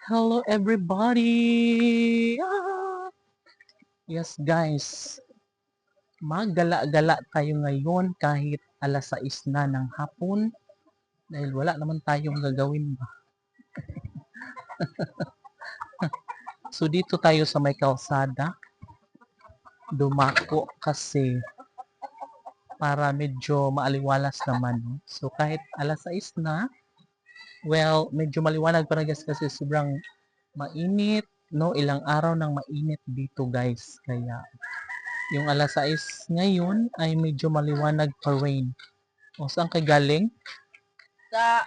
Hello everybody! Yes guys, maggala-gala tayo ngayon kahit alas 6 na ng hapon dahil wala naman tayong gagawin ba. So dito tayo sa may kalsada, dumako kasi para medyo maaliwalas naman. No? So kahit alas 6 na, well, medyo maliwanag pa na guys kasi sobrang mainit, no? Ilang araw nang mainit dito guys. Kaya yung alas 6 ngayon ay medyo maliwanag pa rin. O saan kay galing? Sa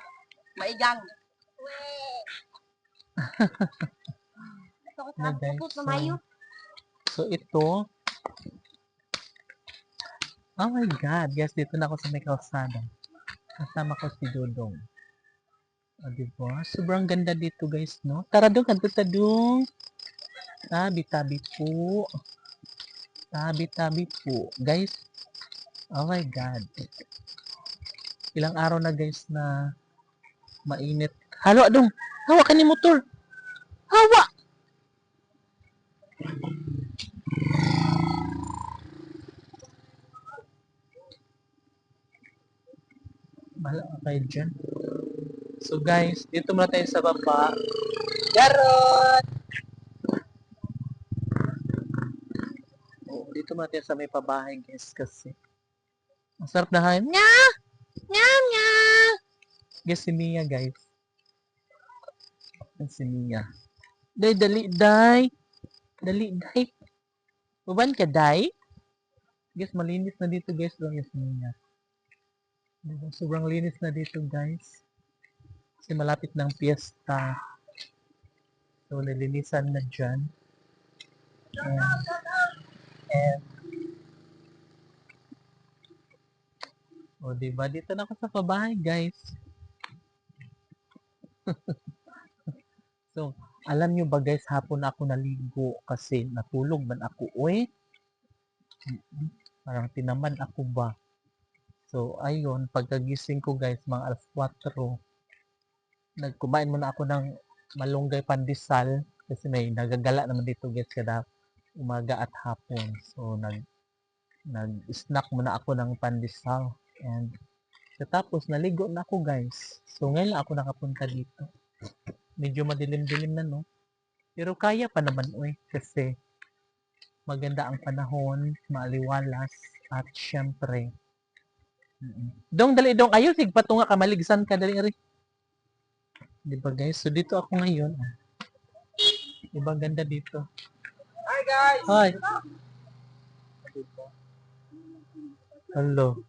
Maigang. Na guys. So ito, oh my God, guys, dito na ako sa may kalsada. Kasama ko si Dodong. O, diba? Sobrang ganda dito guys, no? Tara dong, kanto tadong. Tabi-tabi po. Tabi-tabi po. Guys, oh my God. Ilang araw na guys na mainit. Halo, dong. Hawa ka ni motor. Hawa! Bahala ka kayo dyan. So guys, dito muna tayo sa baba. Garot! Oh, dito muna tayo sa may pabahay guys kasi ang sarap na hangin. Nya! Nya! Nya! Guys, si Mia guys. Yan si Mia. Day, dali, day. Dali, day. Uban ka, day? Guys, malinis na dito guys. Lang yung si Mia. Sobrang linis na dito guys. Kasi malapit ng piyesta. So, nilinisan na dyan. And o, diba? Dito na ako sa pabahay, guys. So, alam nyo ba, guys, hapon ako naligo kasi natulog man ako. Uy, parang tinaman ako ba? So, ayun, pagkagising ko, guys, mga alas 4, nagkumain muna ako ng malunggay pandesal kasi may nagagala naman dito, guys, kada umaga at hapon. So, nag-snack muna ako ng pandesal. And tapos naligo na ako guys. So ngayon lang ako nakapunta dito. Medyo madilim-dilim na no. Pero kaya pa naman kasi maganda ang panahon, maaliwalas at syempre. Dong dali dong ayo sig patunga ka maligsan ka dali ri. Di ba guys? So dito ako ngayon. Di ba ganda dito? Hi guys! Hi. Hello.